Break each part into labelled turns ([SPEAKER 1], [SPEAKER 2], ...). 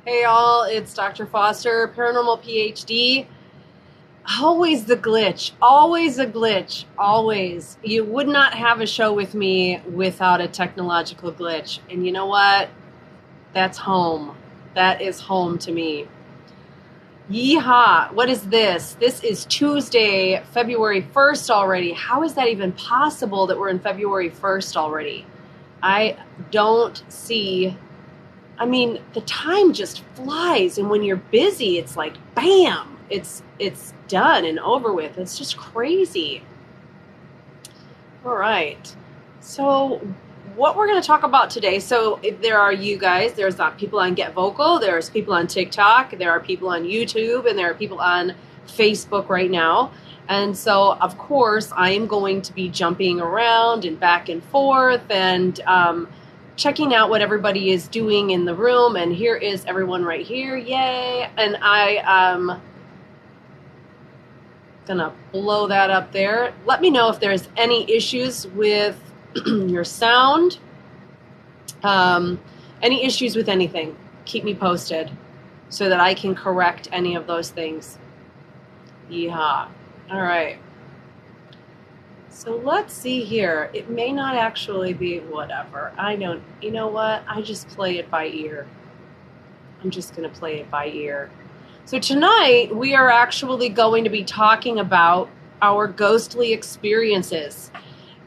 [SPEAKER 1] Hey all, it's Dr. Foster, Paranormal PhD. Always the glitch, always a glitch, always. You would not have a show with me without a technological glitch. And you know what? That's home. That is home to me. Yeehaw! What is this? This is Tuesday, February 1st already. How is that even possible that we're in February 1st already? I don't see. The time just flies, and when you're busy, it's like bam, it's done and over with. It's just crazy. All right. So what we're going to talk about today, so if there are you guys, there's people on Get Vocal, there's people on TikTok, there are people on YouTube, and there are people on Facebook right now. And so, of course, I am going to be jumping around and back and forth and checking out what everybody is doing in the room. And here is everyone right here. Yay. And I am gonna blow that up there. Let me know if there's any issues with your sound, any issues with anything. Keep me posted so that I can correct any of those things. Yeehaw. All right. So let's see here. It may not actually be whatever. I know. You know what? I just play it by ear. I'm just going to play it by ear. So tonight we are actually going to be talking about our ghostly experiences.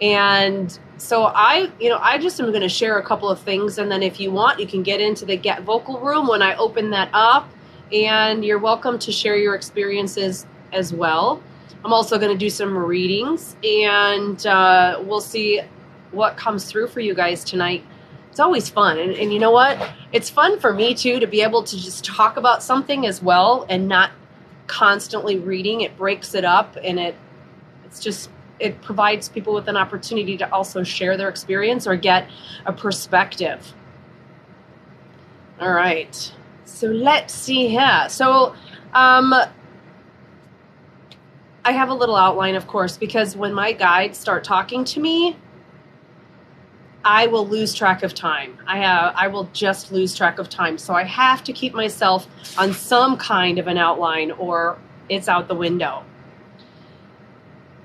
[SPEAKER 1] And so I just am going to share a couple of things, and then if you want, you can get into the Get Vocal room when I open that up, and you're welcome to share your experiences as well. I'm also going to do some readings, and we'll see what comes through for you guys tonight. It's always fun. And you know what? It's fun for me, too, to be able to just talk about something as well and not constantly reading. It breaks it up, and it provides people with an opportunity to also share their experience or get a perspective. All right. So let's see here. So I have a little outline, of course, because when my guides start talking to me, I will lose track of time. I will just lose track of time. So I have to keep myself on some kind of an outline or it's out the window.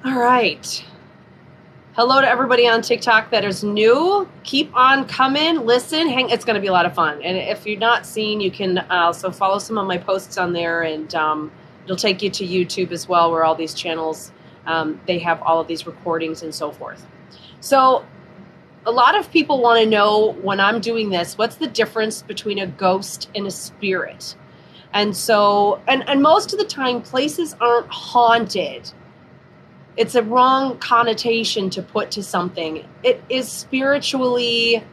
[SPEAKER 1] All right. Hello to everybody on TikTok that is new. Keep on coming, listen, hang. It's going to be a lot of fun. And if you're not seen, you can also follow some of my posts on there, and it'll take you to YouTube as well, where all these channels, they have all of these recordings and so forth. So a lot of people want to know, when I'm doing this, what's the difference between a ghost and a spirit? And so, and most of the time, places aren't haunted. It's a wrong connotation to put to something. It is spiritually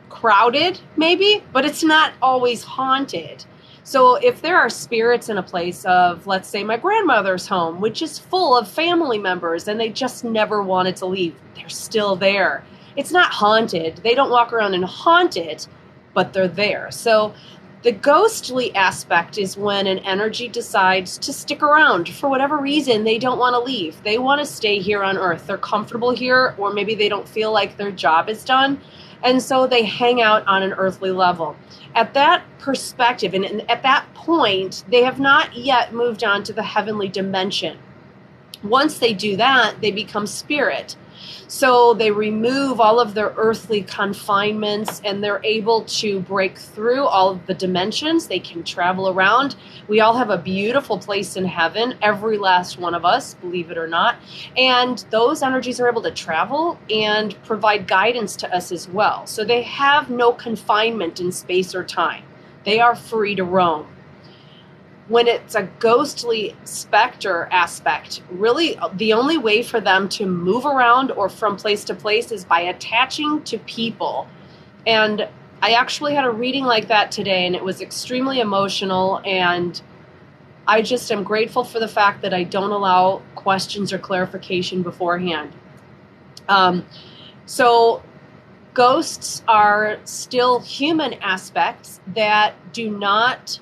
[SPEAKER 1] crowded, maybe, but it's not always haunted. So if there are spirits in a place of, let's say, my grandmother's home, which is full of family members and they just never wanted to leave, they're still there. It's not haunted. They don't walk around and haunt it, but they're there. So the ghostly aspect is when an energy decides to stick around for whatever reason. They don't want to leave. They want to stay here on Earth. They're comfortable here, or maybe they don't feel like their job is done. And so they hang out on an earthly level. At that perspective, and at that point, they have not yet moved on to the heavenly dimension. Once they do that, they become spirit. So they remove all of their earthly confinements, and they're able to break through all of the dimensions. They can travel around. We all have a beautiful place in heaven, every last one of us, believe it or not. And those energies are able to travel and provide guidance to us as well. So they have no confinement in space or time. They are free to roam. When it's a ghostly specter aspect, really the only way for them to move around or from place to place is by attaching to people. And I actually had a reading like that today, and it was extremely emotional, and I just am grateful for the fact that I don't allow questions or clarification beforehand. So ghosts are still human aspects that do not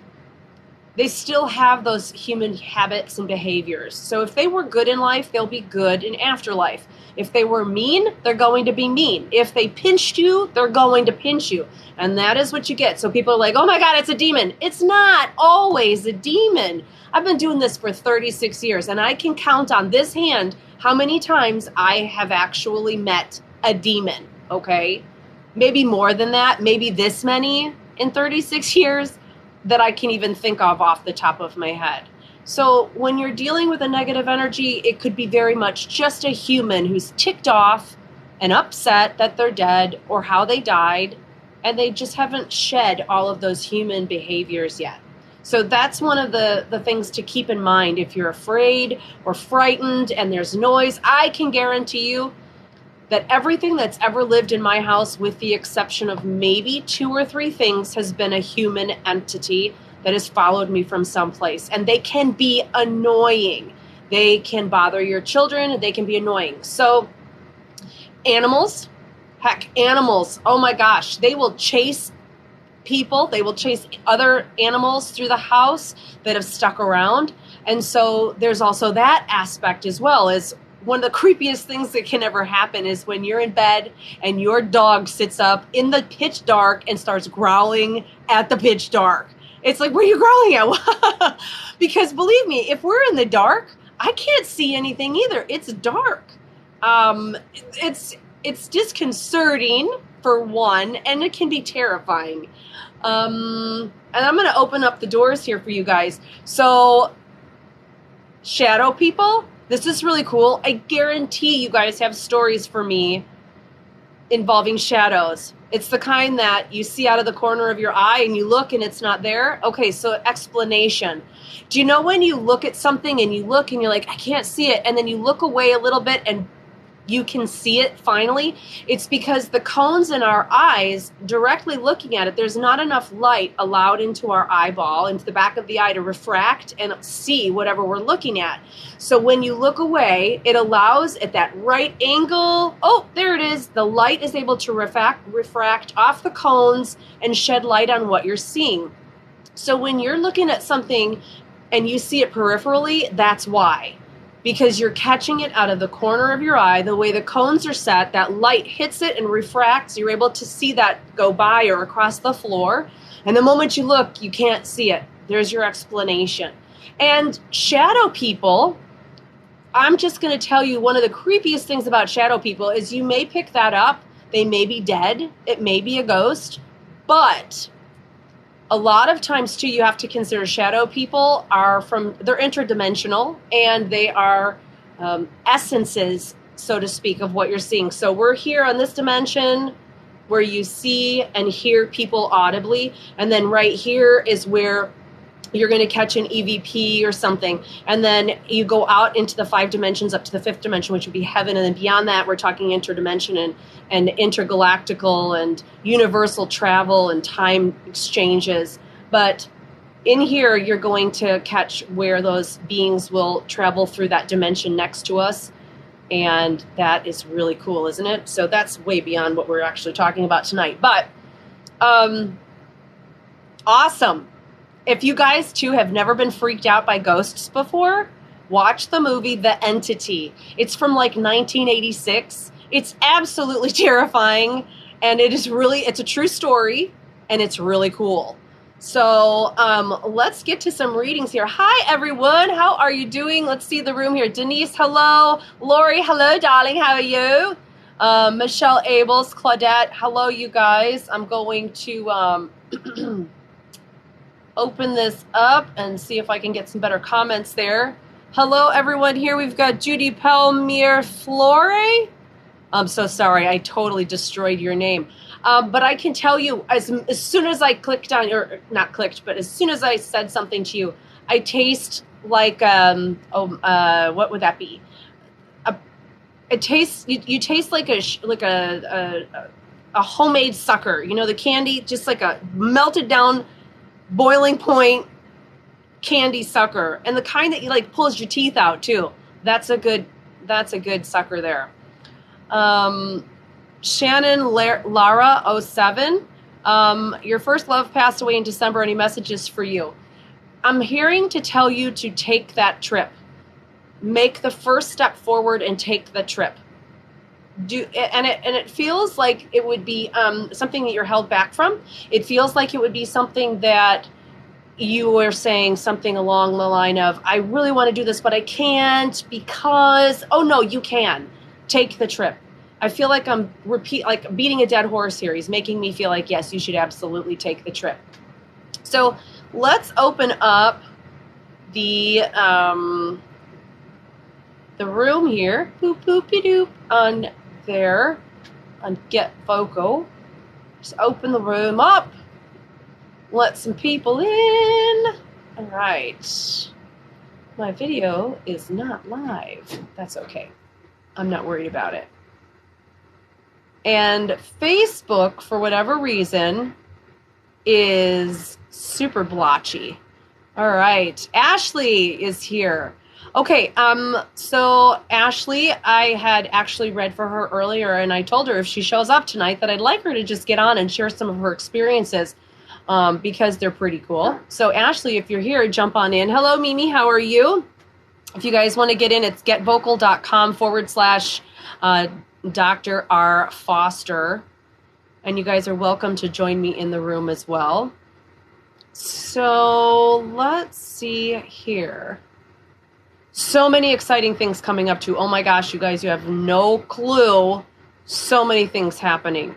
[SPEAKER 1] they still have those human habits and behaviors. So if they were good in life, they'll be good in afterlife. If they were mean, they're going to be mean. If they pinched you, they're going to pinch you. And that is what you get. So people are like, oh my God, it's a demon. It's not always a demon. I've been doing this for 36 years, and I can count on this hand how many times I have actually met a demon, okay? Maybe more than that, maybe this many in 36 years that I can even think of off the top of my head. So when you're dealing with a negative energy, it could be very much just a human who's ticked off and upset that they're dead or how they died, and they just haven't shed all of those human behaviors yet. So that's one of the things to keep in mind. If you're afraid or frightened and there's noise, I can guarantee you that everything that's ever lived in my house, with the exception of maybe 2 or 3 things, has been a human entity that has followed me from someplace. And they can be annoying. They can bother your children. They can be annoying. So animals, heck, animals, oh my gosh, they will chase people. They will chase other animals through the house that have stuck around. And so there's also that aspect as well. As one of the creepiest things that can ever happen is when you're in bed and your dog sits up in the pitch dark and starts growling at the pitch dark. It's like, what are you growling at? Because believe me, if we're in the dark, I can't see anything either. It's dark. It's disconcerting for one, and it can be terrifying. And I'm going to open up the doors here for you guys. So, shadow people, this is really cool. I guarantee you guys have stories for me involving shadows. It's the kind that you see out of the corner of your eye and you look and it's not there. Okay, so explanation. Do you know when you look at something and you look and you're like, I can't see it, and then you look away a little bit and you can see it finally? It's because the cones in our eyes, directly looking at it, there's not enough light allowed into our eyeball, into the back of the eye, to refract and see whatever we're looking at. So when you look away, it allows at that right angle, oh, there it is, the light is able to refract off the cones and shed light on what you're seeing. So when you're looking at something and you see it peripherally, that's why. Because you're catching it out of the corner of your eye, the way the cones are set, that light hits it and refracts. You're able to see that go by or across the floor. And the moment you look, you can't see it. There's your explanation. And shadow people, I'm just going to tell you, one of the creepiest things about shadow people is you may pick that up. They may be dead. It may be a ghost. But a lot of times, too, you have to consider shadow people they're interdimensional, and they are essences, so to speak, of what you're seeing. So we're here on this dimension where you see and hear people audibly, and then right here is where you're going to catch an EVP or something. And then you go out into the 5 dimensions up to the 5th dimension, which would be heaven. And then beyond that, we're talking interdimension and intergalactical and universal travel and time exchanges. But in here, you're going to catch where those beings will travel through that dimension next to us. And that is really cool, isn't it? So that's way beyond what we're actually talking about tonight. But awesome. If you guys, too, have never been freaked out by ghosts before, watch the movie The Entity. It's from like 1986. It's absolutely terrifying, and it's a true story, and it's really cool. So let's get to some readings here. Hi, everyone. How are you doing? Let's see the room here. Denise, hello. Lori, hello, darling. How are you? Michelle Abels, Claudette, hello, you guys. I'm going to open this up and see if I can get some better comments there. Hello, everyone. Here we've got Judy Pelmier Flore. I'm so sorry. I totally destroyed your name. But I can tell you, as soon as I clicked on, or not clicked, but as soon as I said something to you, I taste like, what would that be? It tastes, you taste like a homemade sucker. You know, the candy, just like a melted down, boiling point candy sucker, and the kind that you like pulls your teeth out too. That's a good sucker there. Shannon Lara 07, your first love passed away in December. Any messages for you? I'm hearing to tell you to take that trip. Make the first step forward and take the trip. It feels like it would be something that you're held back from. It feels like it would be something that you were saying something along the line of, I really want to do this, but I can't because, oh no, you can. Take the trip. I feel like I'm beating a dead horse here. He's making me feel like, yes, you should absolutely take the trip. So let's open up the room here. Boop, boopy doop on there. On Get Vocal. Just open the room up. Let some people in. All right. My video is not live. That's okay. I'm not worried about it. And Facebook, for whatever reason, is super blotchy. All right. Ashley is here. Okay, so Ashley, I had actually read for her earlier, and I told her if she shows up tonight that I'd like her to just get on and share some of her experiences because they're pretty cool. So Ashley, if you're here, jump on in. Hello, Mimi, how are you? If you guys want to get in, it's getvocal.com/Dr. R. Foster. And you guys are welcome to join me in the room as well. So let's see here. So many exciting things coming up too. Oh my gosh, you guys, you have no clue. So many things happening.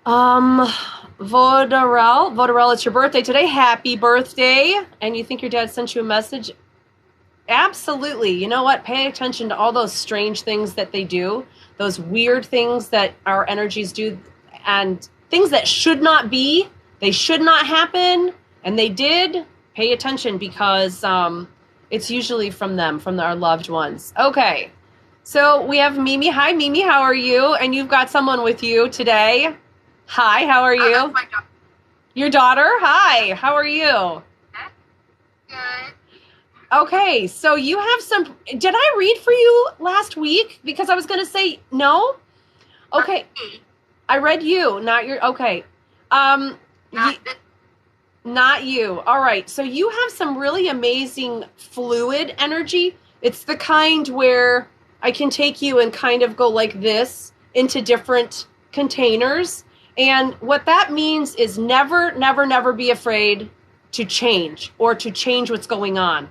[SPEAKER 1] Vodarel, it's your birthday today. Happy birthday. And you think your dad sent you a message? Absolutely. You know what? Pay attention to all those strange things that they do, those weird things that our energies do, and things that should not be. They should not happen, and they did. Pay attention because it's usually from them, from our loved ones. Okay, so we have Mimi. Hi, Mimi, how are you? And you've got someone with you today. Hi, how are you?
[SPEAKER 2] That's my daughter.
[SPEAKER 1] Your daughter? Hi, how are you?
[SPEAKER 2] Good.
[SPEAKER 1] Okay, so you have some... Did I read for you last week? Because I was going to say no. Okay, I read you, not your... Okay. Not you. All right. So you have some really amazing fluid energy. It's the kind where I can take you and kind of go like this into different containers. And what that means is never, never, never be afraid to change or to change what's going on.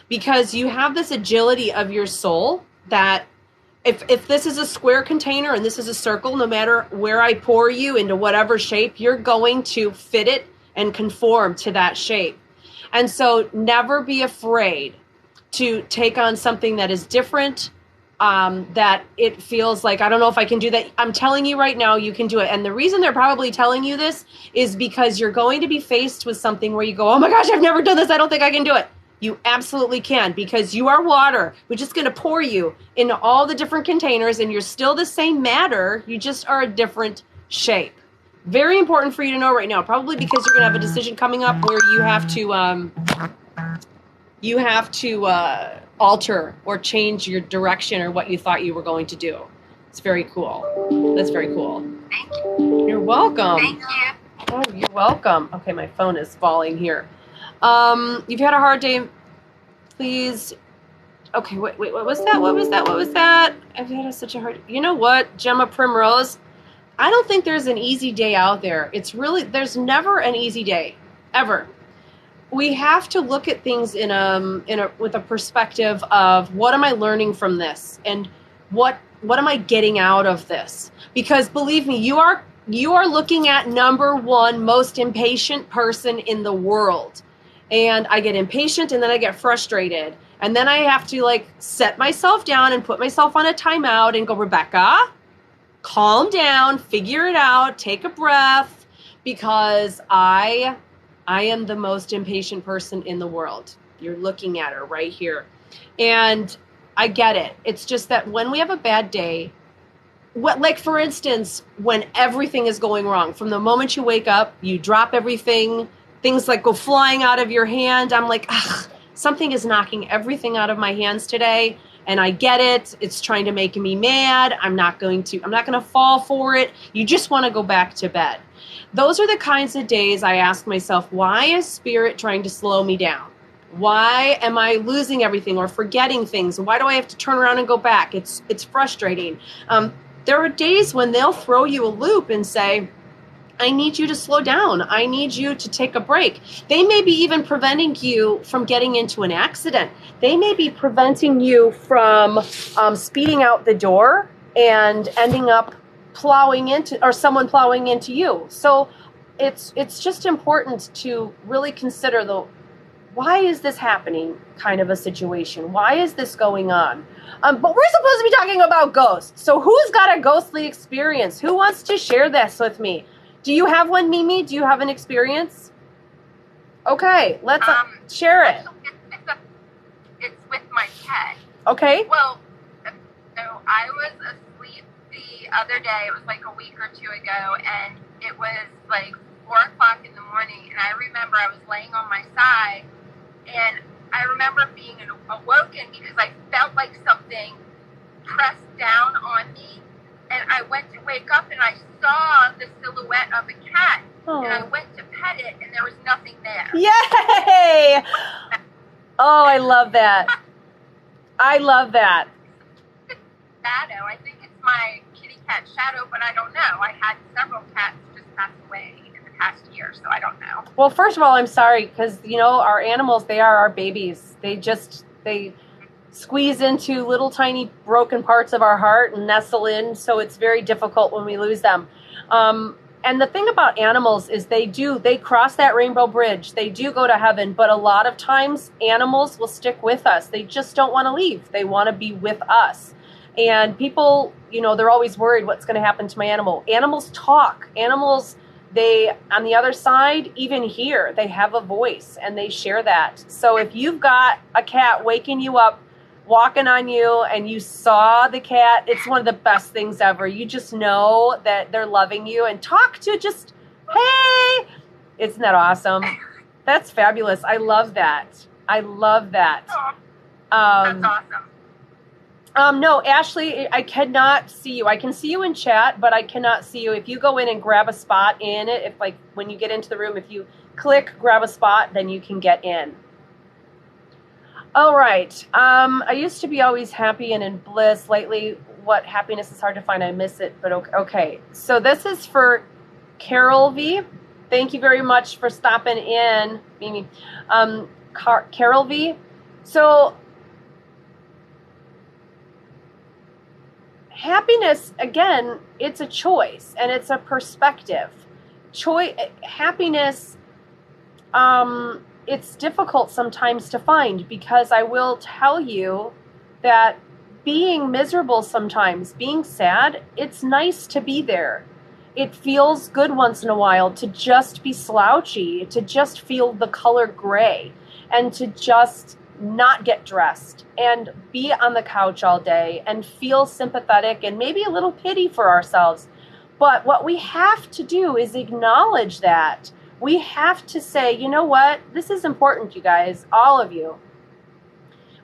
[SPEAKER 1] Because you have this agility of your soul that if this is a square container and this is a circle, no matter where I pour you into whatever shape, you're going to fit it and conform to that shape. And so never be afraid to take on something that is different, that it feels like, I don't know if I can do that. I'm telling you right now, you can do it. And the reason they're probably telling you this is because you're going to be faced with something where you go, oh my gosh, I've never done this. I don't think I can do it. You absolutely can, because you are water. We're just going to pour you into all the different containers, and you're still the same matter. You just are a different shape. Very important for you to know right now, probably because you're going to have a decision coming up where you have to alter or change your direction or what you thought you were going to do. It's very cool. That's very cool.
[SPEAKER 2] Thank you.
[SPEAKER 1] You're welcome.
[SPEAKER 2] Thank you.
[SPEAKER 1] Oh, you're welcome. Okay, my phone is falling here. You've had a hard day. Please. Okay, wait, what was that? I've had such a hard... You know what, Gemma Primrose? I don't think there's an easy day out there. There's never an easy day, ever. We have to look at things with a perspective of, what am I learning from this, and what am I getting out of this? Because believe me, you are looking at number one most impatient person in the world. And I get impatient, and then I get frustrated, and then I have to set myself down and put myself on a timeout and go, Rebecca, calm down, figure it out, take a breath, because I am the most impatient person in the world. You're looking at her right here. And I get it. It's just that when we have a bad day, for instance, when everything is going wrong, from the moment you wake up, you drop everything, things go flying out of your hand. I'm like, ugh, something is knocking everything out of my hands today. And I get it. It's trying to make me mad. I'm not going to fall for it. You just want to go back to bed. Those are the kinds of days I ask myself, why is spirit trying to slow me down? Why am I losing everything or forgetting things? Why do I have to turn around and go back? It's frustrating. There are days when they'll throw you a loop and say, I need you to slow down. I need you to take a break. They may be even preventing you from getting into an accident. They may be preventing you from speeding out the door and ending up plowing into, or someone plowing into you. So it's just important to really consider the why is this happening kind of a situation. Why is this going on? But we're supposed to be talking about ghosts. So who's got a ghostly experience? Who wants to share this with me? Do you have one, Mimi? Do you have an experience? Okay, let's share it.
[SPEAKER 2] It's with my cat.
[SPEAKER 1] Okay.
[SPEAKER 2] Well, so I was asleep the other day. It was like a week or two ago, and it was like 4 o'clock in the morning. And I remember I was laying on my side, and I remember being awoken because I felt like something pressed down on me. And I went to wake up, and I saw the silhouette of a cat.
[SPEAKER 1] Oh.
[SPEAKER 2] And I went to pet it, and there was nothing there.
[SPEAKER 1] Yay! Oh, I love that. I love that.
[SPEAKER 2] Shadow. I think it's my kitty cat Shadow, but I don't know. I had several cats just pass away in the past year, so I don't know.
[SPEAKER 1] Well, first of all, I'm sorry because, our animals, they are our babies. They squeeze into little tiny broken parts of our heart and nestle in, so it's very difficult when we lose them. And the thing about animals is they cross that rainbow bridge. They do go to heaven, but a lot of times animals will stick with us. They just don't want to leave. They want to be with us. And people, they're always worried what's going to happen to my animal. Animals talk. Animals, they, on the other side, even hear. They have a voice and they share that. So if you've got a cat waking you up, walking on you, and you saw the cat, it's one of the best things ever. You just know that they're loving you and talk to just, hey, isn't that awesome? That's fabulous. I love that. I love that.
[SPEAKER 2] That's awesome.
[SPEAKER 1] No, Ashley, I cannot see you. I can see you in chat, but I cannot see you. If you go in and grab a spot in it, when you get into the room, if you click grab a spot, then you can get in. All right. I used to be always happy and in bliss. Lately, what happiness is hard to find. I miss it, but okay. So this is for Carol V. Thank you very much for stopping in, Mimi. Carol V. So happiness, again, it's a choice and it's a perspective. Happiness, it's difficult sometimes to find because I will tell you that being miserable sometimes, being sad, it's nice to be there. It feels good once in a while to just be slouchy, to just feel the color gray, and to just not get dressed and be on the couch all day and feel sympathetic and maybe a little pity for ourselves. But what we have to do is acknowledge that. We have to say, you know what? This is important, you guys, all of you.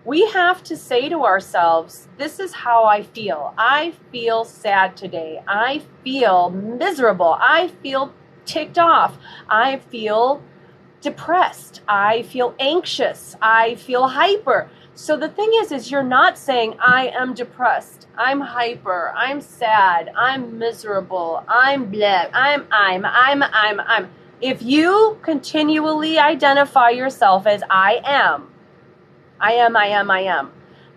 [SPEAKER 1] We have to say to ourselves, this is how I feel. I feel sad today. I feel miserable. I feel ticked off. I feel depressed. I feel anxious. I feel hyper. So the thing is you're not saying, I am depressed. I'm hyper. I'm sad. I'm miserable. I'm bleh. I'm. If you continually identify yourself as I am,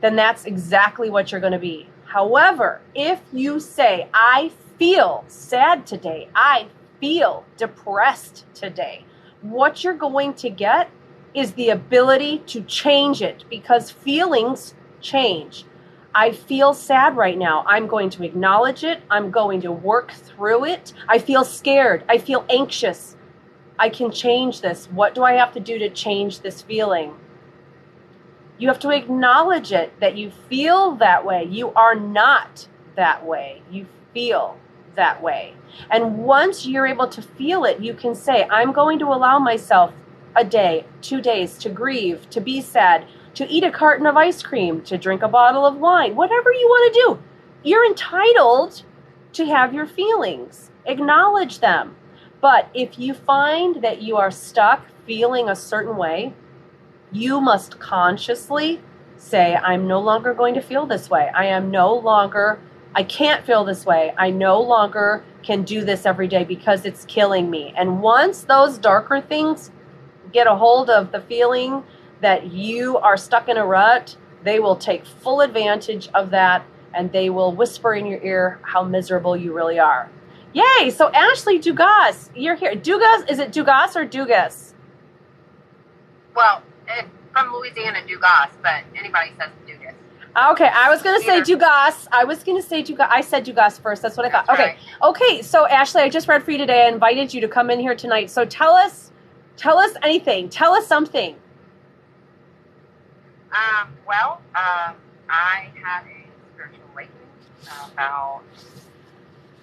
[SPEAKER 1] then that's exactly what you're going to be. However, if you say, I feel sad today, I feel depressed today, what you're going to get is the ability to change it because feelings change. I feel sad right now. I'm going to acknowledge it. I'm going to work through it. I feel scared. I feel anxious. I can change this. What do I have to do to change this feeling? You have to acknowledge it, that you feel that way. You are not that way. You feel that way. And once you're able to feel it, you can say, I'm going to allow myself a day, 2 days to grieve, to be sad, to eat a carton of ice cream, to drink a bottle of wine, whatever you want to do. You're entitled to have your feelings. Acknowledge them. But if you find that you are stuck feeling a certain way, you must consciously say, I'm no longer going to feel this way. I can't feel this way. I no longer can do this every day because it's killing me. And once those darker things get a hold of the feeling that you are stuck in a rut, they will take full advantage of that, and they will whisper in your ear how miserable you really are. Yay! So Ashley Dugas, you're here. Dugas, is it Dugas or Dugas?
[SPEAKER 2] Well, from Louisiana, Dugas, but anybody says Dugas.
[SPEAKER 1] Okay, I was going to say Dugas. I said Dugas first. That's what I thought.
[SPEAKER 2] That's
[SPEAKER 1] Okay.
[SPEAKER 2] right.
[SPEAKER 1] Okay, so Ashley, I just read for you today. I invited you to come in here tonight. So tell us anything. Tell us something.
[SPEAKER 2] I had a spiritual awakening about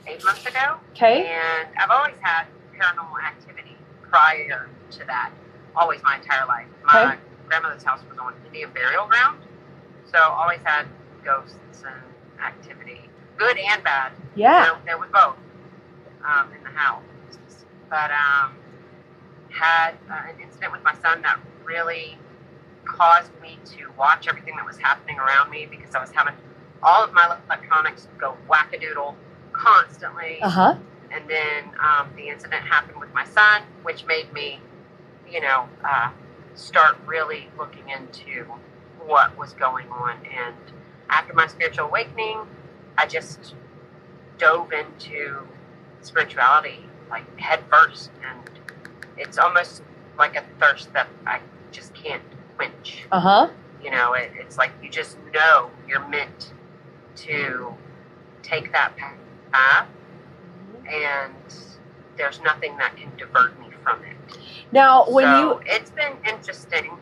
[SPEAKER 2] 8 months ago.
[SPEAKER 1] Okay.
[SPEAKER 2] And I've always had paranormal activity prior to that, always my entire life. My grandmother's house was on Indian burial ground, so always had ghosts and activity, good and bad.
[SPEAKER 1] Yeah.
[SPEAKER 2] There was both in the house. But had an incident with my son that really caused me to watch everything that was happening around me, because I was having all of my electronics go wackadoodle constantly.
[SPEAKER 1] Uh-huh.
[SPEAKER 2] And then the incident happened with my son, which made me, start really looking into what was going on. And after my spiritual awakening, I just dove into spirituality like head first, and it's almost like a thirst that I just can't quench.
[SPEAKER 1] Uh-huh.
[SPEAKER 2] It's like you just know you're meant to take that path, and there's nothing that can divert me from it.
[SPEAKER 1] Now,
[SPEAKER 2] it's been interesting.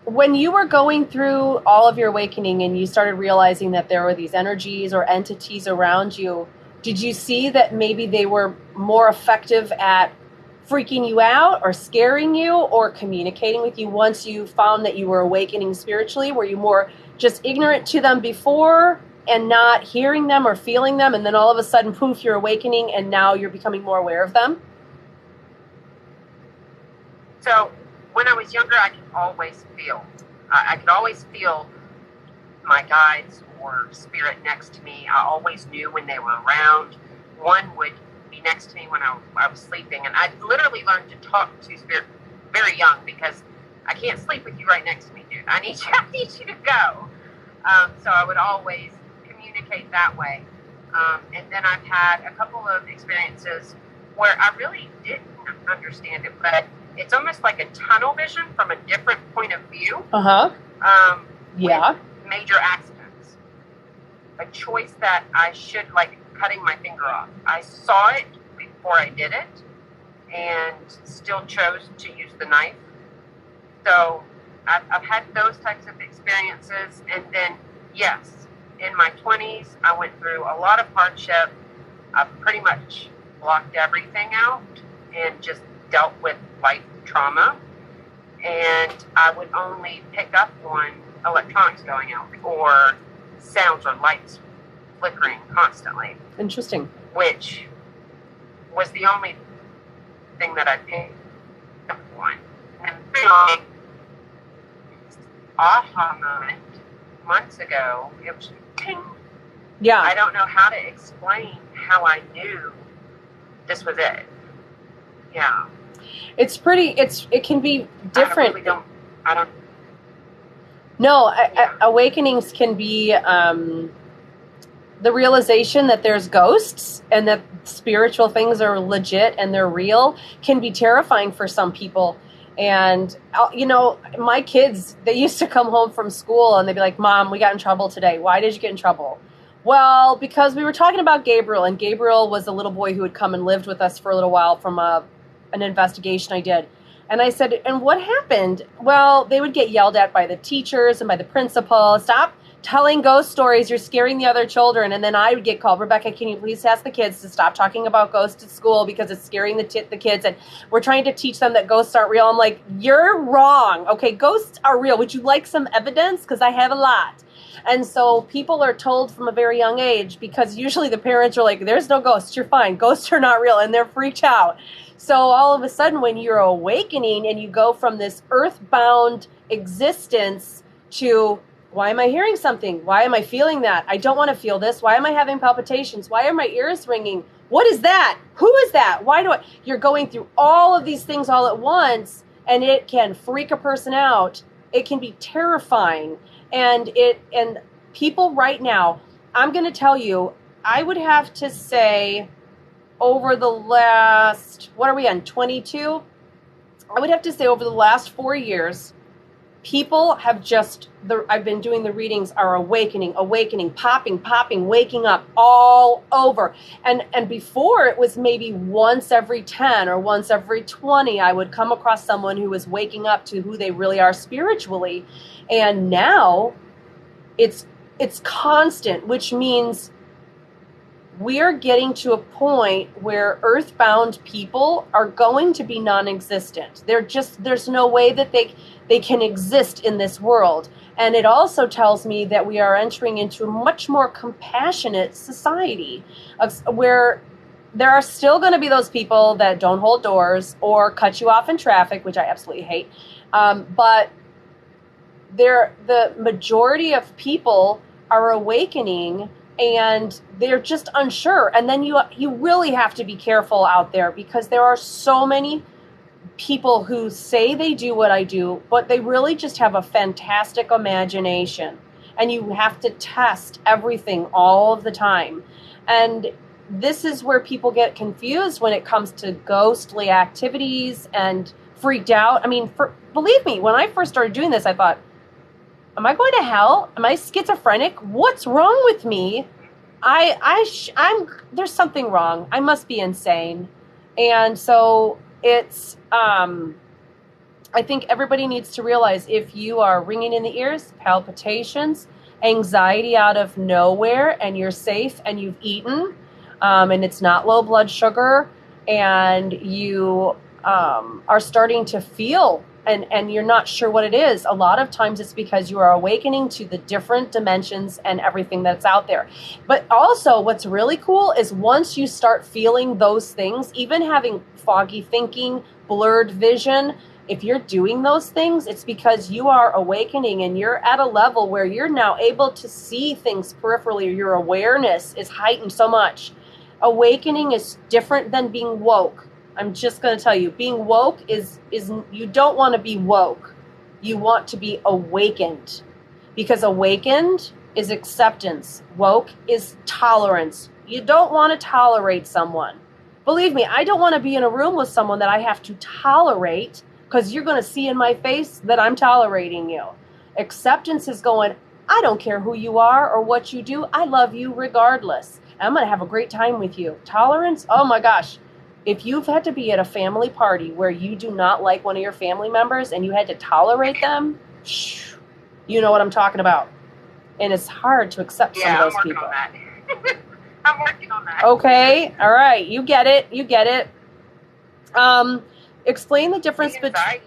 [SPEAKER 1] When you were going through all of your awakening and you started realizing that there were these energies or entities around you, did you see that maybe they were more effective at freaking you out or scaring you or communicating with you once you found that you were awakening spiritually? Were you more just ignorant to them before and not hearing them or feeling them, and then all of a sudden, poof, you're awakening and now you're becoming more aware of them?
[SPEAKER 2] So when I was younger, I could always feel. I could always feel my guides or spirit next to me. I always knew when they were around. One would be next to me when I was sleeping, and I literally learned to talk to spirit very young, because I can't sleep with you right next to me, dude. I need you to go. So I would always communicate that way. And then I've had a couple of experiences where I really didn't understand it, but it's almost like a tunnel vision from a different point of view.
[SPEAKER 1] Uh-huh. Yeah.
[SPEAKER 2] With major accidents. A choice that I should, like cutting my finger off. I saw it before I did it, and still chose to use the knife. So I've had those types of experiences. And then, yes, in my 20s, I went through a lot of hardship. I pretty much blocked everything out and just dealt with life trauma. And I would only pick up on electronics going out or sounds or lights flickering constantly.
[SPEAKER 1] Interesting.
[SPEAKER 2] Which was the only thing that I picked up on. And then, aha moment months ago, it was ting.
[SPEAKER 1] Yeah.
[SPEAKER 2] I don't know how to explain how I knew this was it. Yeah.
[SPEAKER 1] It can be different.
[SPEAKER 2] I don't.
[SPEAKER 1] No,
[SPEAKER 2] Yeah.
[SPEAKER 1] Awakenings can be the realization that there's ghosts and that spiritual things are legit and they're real can be terrifying for some people. And, my kids, they used to come home from school and they'd be like, Mom, we got in trouble today. Why did you get in trouble? Well, because we were talking about Gabriel, and Gabriel was a little boy who had come and lived with us for a little while from an investigation I did. And I said, and what happened? Well, they would get yelled at by the teachers and by the principal. Stop telling ghost stories. You're scaring the other children. And then I would get called, Rebecca, can you please ask the kids to stop talking about ghosts at school because it's scaring the kids. And we're trying to teach them that ghosts aren't real. I'm like, you're wrong. Okay, ghosts are real. Would you like some evidence? Because I have a lot. And so people are told from a very young age, because usually the parents are like, there's no ghosts. You're fine. Ghosts are not real. And they're freaked out. So all of a sudden, when you're awakening and you go from this earthbound existence to, why am I hearing something? Why am I feeling that? I don't want to feel this. Why am I having palpitations? Why are my ears ringing? What is that? Who is that? Why do I? You're going through all of these things all at once, and it can freak a person out. It can be terrifying. And people right now, I'm going to tell you, I would have to say over the last, what are we on, 22? I would have to say over the last 4 years, people have I've been doing the readings, are awakening, popping, waking up all over. And before, it was maybe once every 10 or once every 20, I would come across someone who was waking up to who they really are spiritually. And now it's constant, which means we're getting to a point where earthbound people are going to be non-existent. There's no way that they can exist in this world. And it also tells me that we are entering into a much more compassionate society where there are still going to be those people that don't hold doors or cut you off in traffic, which I absolutely hate. But the majority of people are awakening, and they're just unsure. And then you really have to be careful out there, because there are so many people who say they do what I do, but they really just have a fantastic imagination. And you have to test everything all of the time. And this is where people get confused when it comes to ghostly activities and freaked out. I mean, believe me, when I first started doing this, I thought, am I going to hell? Am I schizophrenic? What's wrong with me? There's something wrong. I must be insane. And so it's, I think everybody needs to realize, if you are ringing in the ears, palpitations, anxiety out of nowhere, and you're safe and you've eaten, and it's not low blood sugar, and you are starting to feel and you're not sure what it is, a lot of times it's because you are awakening to the different dimensions and everything that's out there. But also, what's really cool is once you start feeling those things, even having foggy thinking, blurred vision, if you're doing those things, it's because you are awakening and you're at a level where you're now able to see things peripherally. Your awareness is heightened so much. Awakening is different than being woke. I'm just going to tell you, being woke is you don't want to be woke. You want to be awakened, because awakened is acceptance. Woke is tolerance. You don't want to tolerate someone. Believe me, I don't want to be in a room with someone that I have to tolerate, because you're going to see in my face that I'm tolerating you. Acceptance is going, I don't care who you are or what you do. I love you regardless. I'm going to have a great time with you. Tolerance, oh my gosh. If you've had to be at a family party where you do not like one of your family members and you had to tolerate them, you know what I'm talking about. And it's hard to accept some of those people.
[SPEAKER 2] Yeah, I'm working on that. I'm working on that.
[SPEAKER 1] Okay, all right, you get it. Explain the difference between...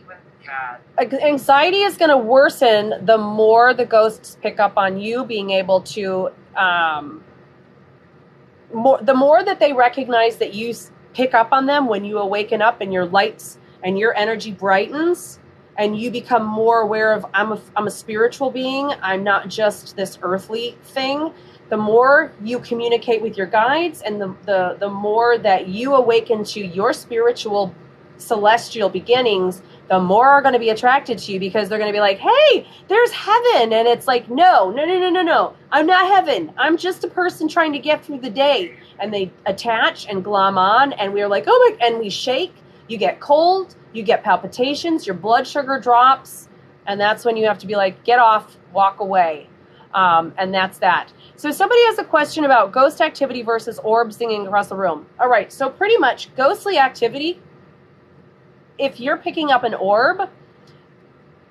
[SPEAKER 1] Anxiety is going to worsen the more the ghosts pick up on you being able to... the more that they recognize that you pick up on them when you awaken up and your lights and your energy brightens and you become more aware of, I'm a spiritual being. I'm not just this earthly thing. The more you communicate with your guides and the more that you awaken to your spiritual celestial beginnings, the more are going to be attracted to you, because they're going to be like, hey, there's heaven. And it's like, no. I'm not heaven. I'm just a person trying to get through the day. And they attach and glom on, and we're like, oh my, and we shake. You get cold, you get palpitations, your blood sugar drops, and that's when you have to be like, get off, walk away. And that's that. So somebody has a question about ghost activity versus orbs singing across the room. All right, so pretty much ghostly activity, if you're picking up an orb,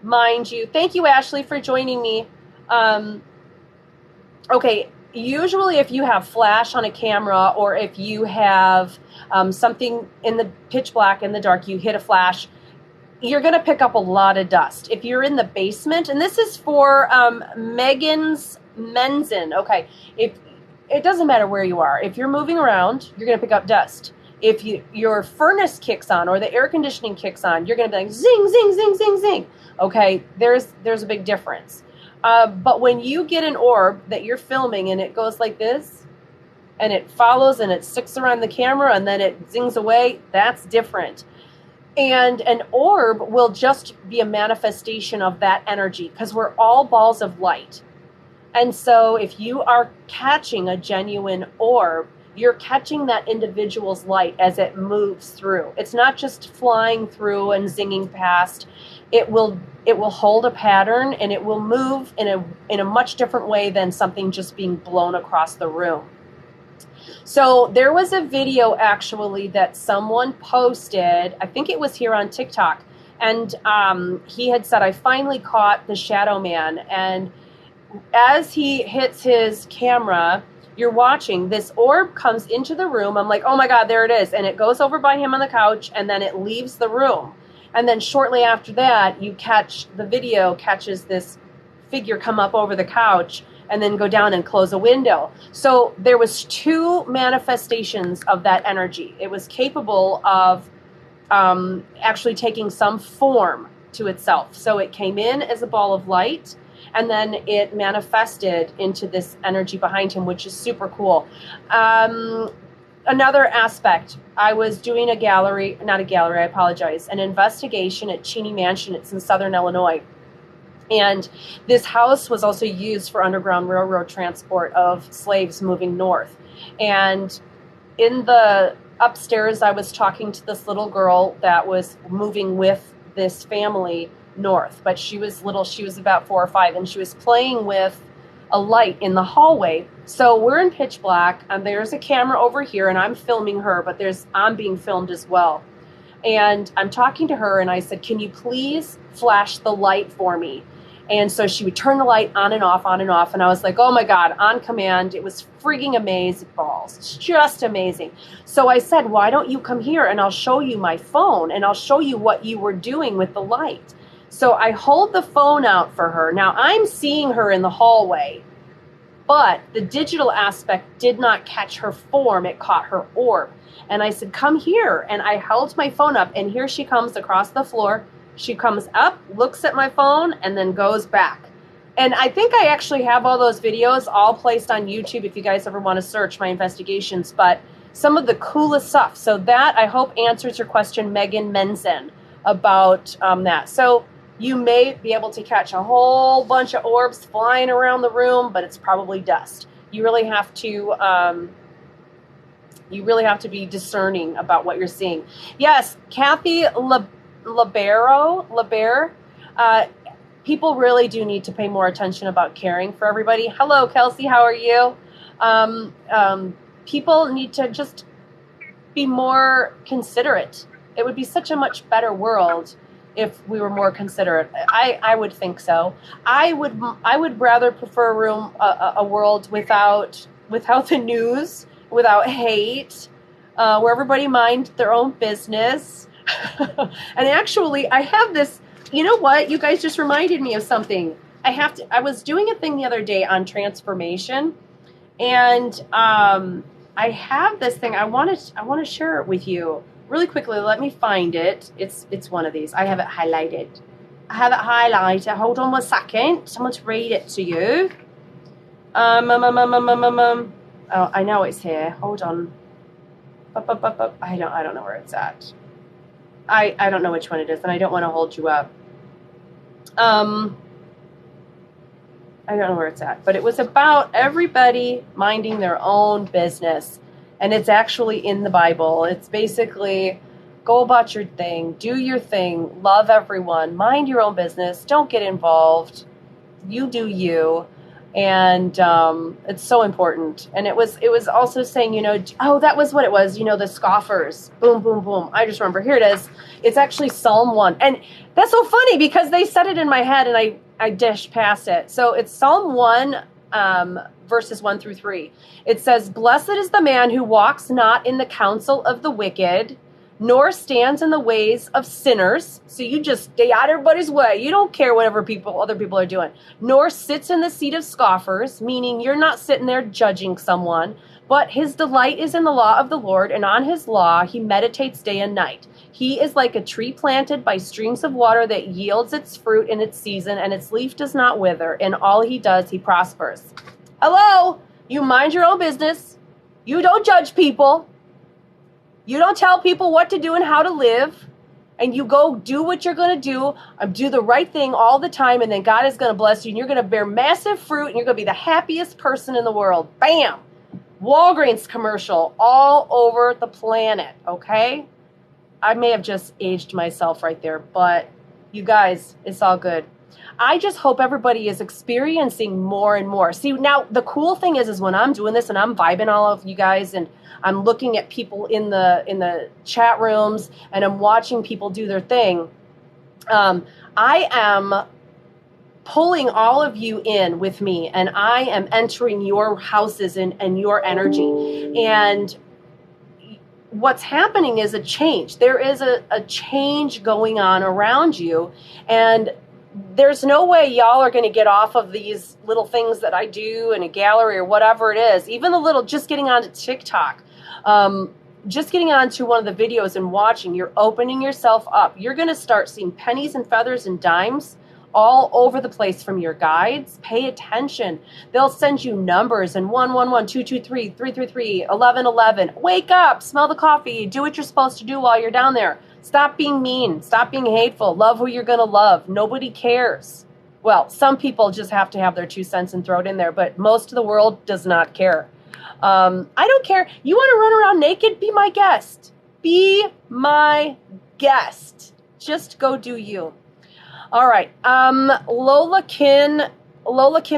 [SPEAKER 1] mind you, thank you, Ashley, for joining me. Okay, usually if you have flash on a camera, or if you have something in the pitch black, in the dark, you hit a flash, you're going to pick up a lot of dust. If you're in the basement, and this is for Megan's Menzen, okay, if it doesn't matter where you are. If you're moving around, you're going to pick up dust. If your furnace kicks on or the air conditioning kicks on, you're going to be like zing, zing, zing, zing, zing. Okay, there's a big difference. But when you get an orb that you're filming and it goes like this, and it follows and it sticks around the camera and then it zings away, that's different. And an orb will just be a manifestation of that energy because we're all balls of light. And so if you are catching a genuine orb, you're catching that individual's light as it moves through. It's not just flying through and zinging past. It will hold a pattern and it will move in a much different way than something just being blown across the room. So there was a video actually that someone posted, I think it was here on TikTok, and he had said, I finally caught the shadow man. And as he hits his camera, you're watching, this orb comes into the room. I'm like, oh my God, there it is. And it goes over by him on the couch and then it leaves the room. And then shortly after that, the video catches this figure come up over the couch and then go down and close a window. So there was 2 manifestations of that energy. It was capable of actually taking some form to itself. So it came in as a ball of light, and then it manifested into this energy behind him, which is super cool. Another aspect, I was doing an investigation at Cheney Mansion. It's in Southern Illinois. And this house was also used for Underground Railroad transport of slaves moving north. And in the upstairs, I was talking to this little girl that was moving with this family north. But she was little, she was about 4 or 5, and she was playing with a light in the hallway. So we're in pitch black, and there's a camera over here, and I'm filming her, but I'm being filmed as well. And I'm talking to her, and I said, can you please flash the light for me? And so she would turn the light on and off, and I was like, oh my God, on command. It was freaking amazing balls. It's just amazing. So I said, why don't you come here and I'll show you my phone and I'll show you what you were doing with the light. So I hold the phone out for her. Now I'm seeing her in the hallway, but the digital aspect did not catch her form. It caught her orb. And I said, come here. And I held my phone up, and here she comes across the floor. She comes up, looks at my phone, and then goes back. And I think I actually have all those videos all placed on YouTube if you guys ever want to search my investigations. But some of the coolest stuff. So that, I hope, answers your question, Megan Menzen, about that. So you may be able to catch a whole bunch of orbs flying around the room, but it's probably dust. You really have to... You really have to be discerning about what you're seeing. Yes, Kathy LeBear, people really do need to pay more attention about caring for everybody. Hello, Kelsey, how are you? People need to just be more considerate. It would be such a much better world if we were more considerate. I would think so. I would rather prefer a world without the news, without hate, where everybody mind their own business. And actually, I have this, you know what? You guys just reminded me of something. I was doing a thing the other day on transformation, and I have this thing. I want to share it with you really quickly. Let me find it. It's one of these. I have it highlighted. Hold on 1 second. I'm going to read it to you. Oh, I know it's here. Hold on. I don't know where it's at. I don't know which one it is, and I don't want to hold you up. I don't know where it's at, but it was about everybody minding their own business, and it's actually in the Bible. It's basically, go about your thing, do your thing, love everyone, mind your own business, don't get involved, you do you. And it's so important. And it was also saying, that was what it was, the scoffers. Boom, boom, boom. I just remember. Here it is. It's actually Psalm 1. And that's so funny because they said it in my head and I dished past it. So it's Psalm 1, verses 1 through 3. It says, blessed is the man who walks not in the counsel of the wicked, nor stands in the ways of sinners. So you just stay out of everybody's way. You don't care whatever other people are doing. Nor sits in the seat of scoffers, meaning you're not sitting there judging someone. But his delight is in the law of the Lord, and on his law he meditates day and night. He is like a tree planted by streams of water that yields its fruit in its season, and its leaf does not wither. In all he does, he prospers. Hello? You mind your own business. You don't judge people. You don't tell people what to do and how to live. And you go do what you're going to do the right thing all the time, and then God is going to bless you, and you're going to bear massive fruit, and you're going to be the happiest person in the world. Bam! Walgreens commercial all over the planet, okay? I may have just aged myself right there, but you guys, it's all good. I just hope everybody is experiencing more and more. See, now the cool thing is when I'm doing this and I'm vibing all of you guys, and I'm looking at people in the chat rooms, and I'm watching people do their thing, I am pulling all of you in with me, and I am entering your houses and your energy. And what's happening is a change. There is a change going on around you, and there's no way y'all are going to get off of these little things that I do in a gallery or whatever it is. Even the little, just getting onto TikTok, just getting onto one of the videos and watching, you're opening yourself up. You're going to start seeing pennies and feathers and dimes all over the place from your guides. Pay attention. They'll send you numbers and 111, 223, 333, 1111. Wake up, smell the coffee, do what you're supposed to do while you're down there. Stop being mean. Stop being hateful. Love who you're going to love. Nobody cares. Well, some people just have to have their 2 cents and throw it in there, but most of the world does not care. I don't care. You want to run around naked? Be my guest. Be my guest. Just go do you. All right. Lola Kim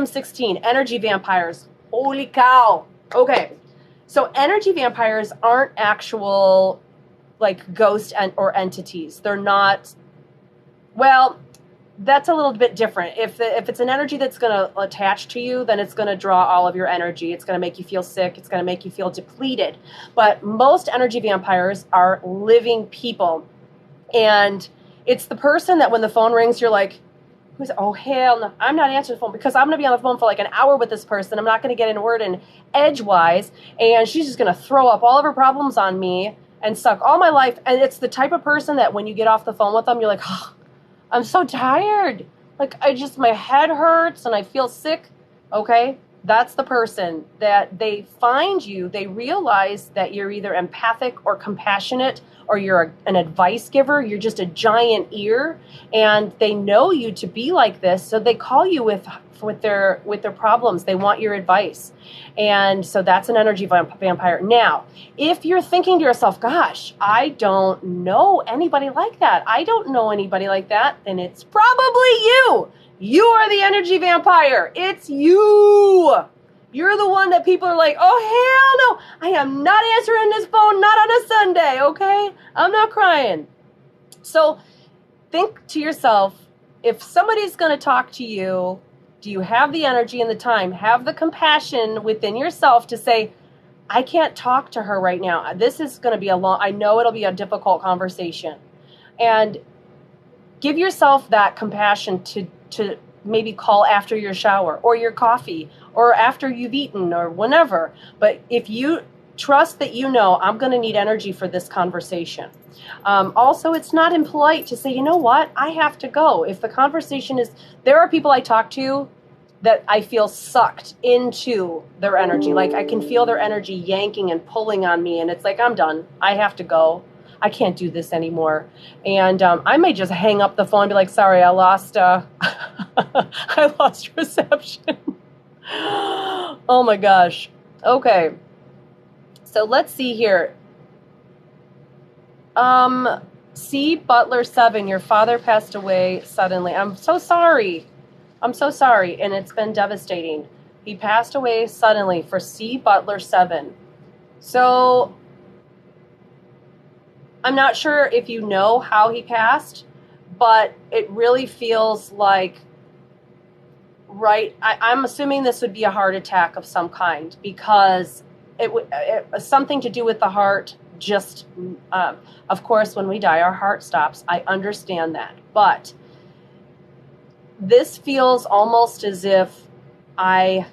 [SPEAKER 1] 16. Energy vampires. Holy cow. Okay. So energy vampires aren't actual like ghosts or entities. They're not. Well, that's a little bit different. If it's an energy that's going to attach to you, then it's going to draw all of your energy. It's going to make you feel sick. It's going to make you feel depleted. But most energy vampires are living people. And it's the person that when the phone rings, you're like, oh, hell no, I'm not answering the phone because I'm going to be on the phone for like an hour with this person. I'm not going to get in a word in edgewise. And she's just going to throw up all of her problems on me and suck all my life. And it's the type of person that when you get off the phone with them, you're like, oh, I'm so tired. Like, my head hurts and I feel sick. Okay, that's the person that they find you. They realize that you're either empathic or compassionate, or you're an advice giver. You're just a giant ear, and they know you to be like this. So they call you with their problems. They want your advice. And so that's an energy vampire. Now, if you're thinking to yourself, gosh, I don't know anybody like that. I don't know anybody like that. Then it's probably you. You are the energy vampire. It's you. You're the one that people are like, oh, hell no. I am not answering this phone, not on a Sunday, okay? I'm not crying. So think to yourself, if somebody's going to talk to you, do you have the energy and the time? Have the compassion within yourself to say, I can't talk to her right now. This is going to be I know it'll be a difficult conversation. And give yourself that compassion to maybe call after your shower or your coffee or after you've eaten or whenever. But if you trust that I'm going to need energy for this conversation. Also, it's not impolite to say, you know what, I have to go. If the conversation is, there are people I talk to that I feel sucked into their energy. Like I can feel their energy yanking and pulling on me, and it's like, I'm done. I have to go. I can't do this anymore. And I may just hang up the phone and be like, sorry, I lost I lost reception. Oh my gosh. Okay. So let's see here. C. Butler 7, your father passed away suddenly. I'm so sorry. And it's been devastating. He passed away suddenly for C. Butler 7. So I'm not sure if you know how he passed, but it really feels like, I'm assuming this would be a heart attack of some kind, because it something to do with the heart. just, of course, when we die, our heart stops. I understand that. But this feels almost as if I'm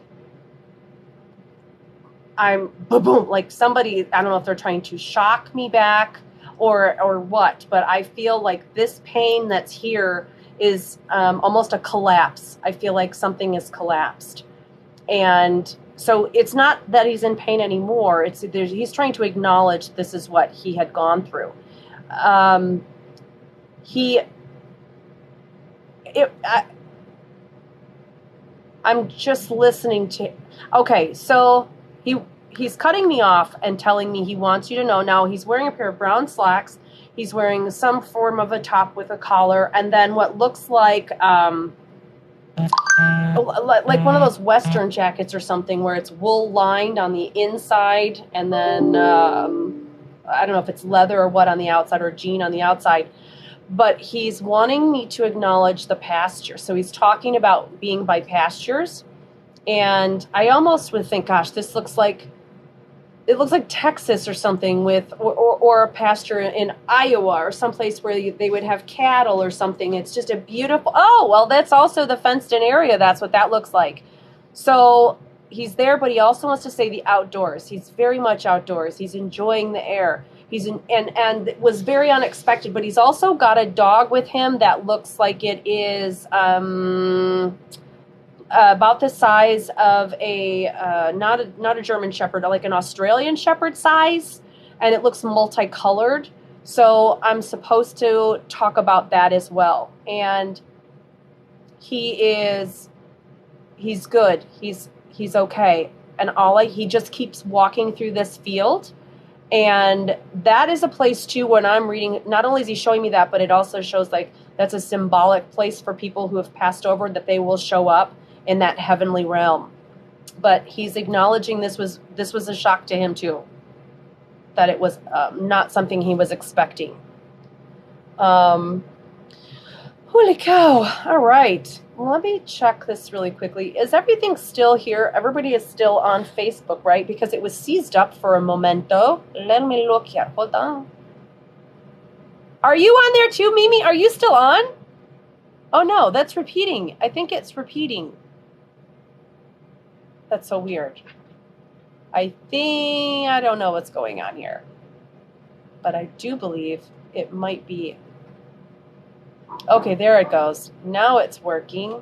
[SPEAKER 1] boom, boom, like somebody, I don't know if they're trying to shock me back or what, but I feel like this pain that's here is almost a collapse. I feel like something is collapsed. And so it's not that he's in pain anymore. He's trying to acknowledge this is what he had gone through. I'm just listening to. Okay, so he's cutting me off and telling me he wants you to know. Now he's wearing a pair of brown slacks. He's wearing some form of a top with a collar, and then what looks like one of those Western jackets or something where it's wool lined on the inside, and then I don't know if it's leather or what on the outside, or jean on the outside. But he's wanting me to acknowledge the pasture. So he's talking about being by pastures. And I almost would think, gosh, it looks like Texas or something or a pasture in Iowa or someplace where they would have cattle or something. It's just a beautiful, oh, well, that's also the fenced in area. That's what that looks like. So he's there, but he also wants to say the outdoors. He's very much outdoors. He's enjoying the air. And it was very unexpected, but he's also got a dog with him that looks like it is about the size of not a German Shepherd, like an Australian Shepherd size, and it looks multicolored. So I'm supposed to talk about that as well. And he's good. He's okay. And he just keeps walking through this field. And that is a place, too, when I'm reading, not only is he showing me that, but it also shows like that's a symbolic place for people who have passed over, that they will show up in that heavenly realm. But he's acknowledging this was a shock to him, too, that it was not something he was expecting. Holy cow. All right. Let me check this really quickly. Is everything still here? Everybody is still on Facebook, right? Because it was seized up for a momento. Let me look here. Hold on. Are you on there too, Mimi? Are you still on? Oh, no, that's repeating. I think it's repeating. That's so weird. I don't know what's going on here. But I do believe it might be. Okay, there it goes. Now it's working.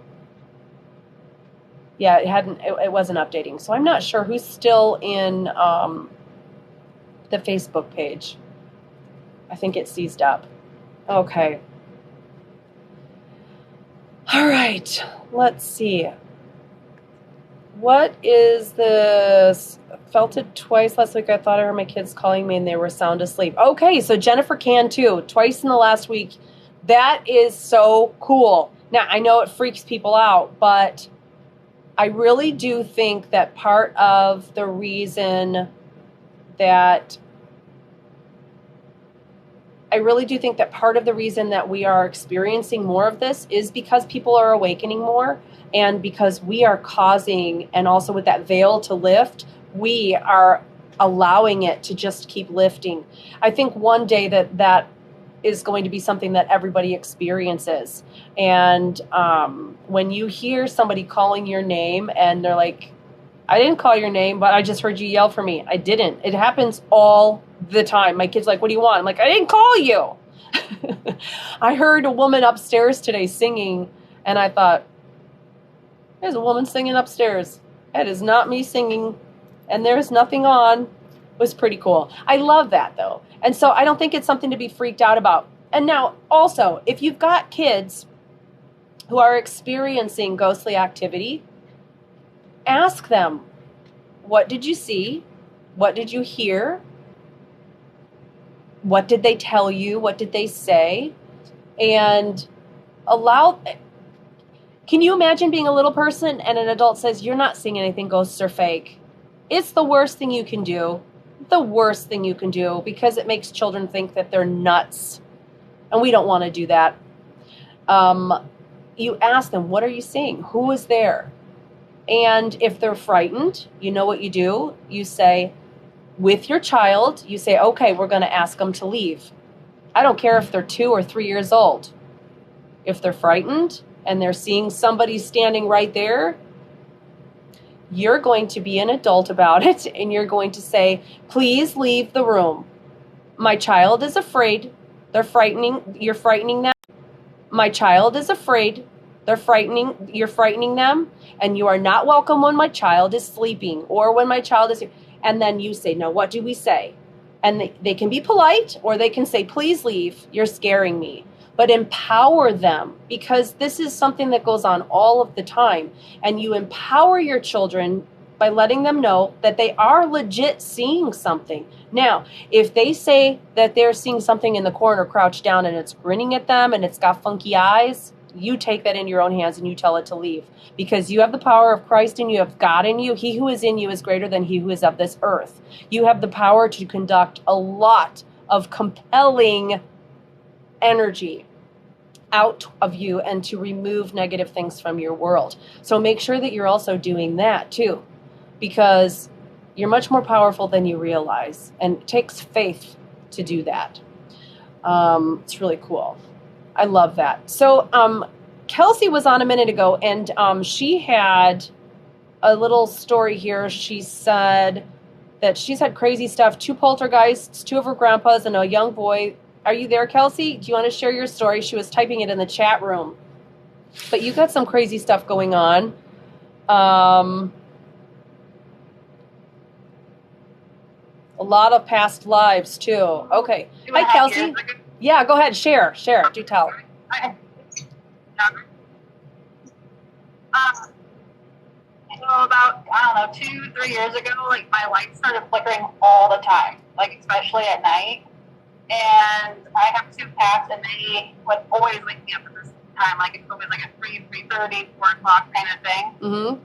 [SPEAKER 1] Yeah, it wasn't updating. So I'm not sure who's still in the Facebook page. I think it's seized up. Okay. All right. Let's see. What is this? Felt it twice last week. I thought I heard my kids calling me and they were sound asleep. Okay, so Jennifer can too. Twice in the last week. That is so cool. Now, I know it freaks people out, but I really do think that part of the reason that we are experiencing more of this is because people are awakening more, and because we are causing, and also with that veil to lift, we are allowing it to just keep lifting. I think one day that is going to be something that everybody experiences. And when you hear somebody calling your name and they're like, I didn't call your name, but I just heard you yell for me. I didn't. It happens all the time. My kid's like, what do you want? I'm like, I didn't call you. I heard a woman upstairs today singing, and I thought, there's a woman singing upstairs. That is not me singing, and there's nothing on. It was pretty cool. I love that, though. And so I don't think it's something to be freaked out about. And now, also, if you've got kids who are experiencing ghostly activity, ask them, what did you see? What did you hear? What did they tell you? What did they say? And can you imagine being a little person and an adult says, you're not seeing anything, ghosts are fake? It's the worst thing you can do. The worst thing you can do, because it makes children think that they're nuts. And we don't want to do that. You ask them, what are you seeing? Who is there? And if they're frightened, you know what you do? You say, with your child, you say, okay, we're going to ask them to leave. I don't care if they're 2 or 3 years old. If they're frightened and they're seeing somebody standing right there, you're going to be an adult about it, and you're going to say, please leave the room. My child is afraid. You're frightening them. My child is afraid. You're frightening them, and you are not welcome when my child is sleeping or when my child is here. And then you say, now what do we say? And they can be polite, or they can say, please leave. You're scaring me. But empower them, because this is something that goes on all of the time. And you empower your children by letting them know that they are legit seeing something. Now, if they say that they're seeing something in the corner crouched down and it's grinning at them and it's got funky eyes, you take that in your own hands and you tell it to leave. Because you have the power of Christ in you, of God in you. He who is in you is greater than he who is of this earth. You have the power to conduct a lot of compelling energy out of you and to remove negative things from your world. So make sure that you're also doing that too, because you're much more powerful than you realize, and it takes faith to do that. It's really cool. I love that. So Kelsey was on a minute ago, and she had a little story here. She said that she's had crazy stuff, 2 poltergeists, 2 of her grandpas, and a young boy. Are you there, Kelsey? Do you want to share your story? She was typing it in the chat room. But you got some crazy stuff going on. A lot of past lives, too. Okay. Hi, Kelsey. Yeah, go ahead. Share. Do tell.
[SPEAKER 3] So about, 2-3 years ago, like, my lights started flickering all the time, like, especially at night. And I have 2 cats, and they would always wake me up at this time, like, it's always like a 3:30, 4 o'clock kind of thing.
[SPEAKER 1] Mm-hmm.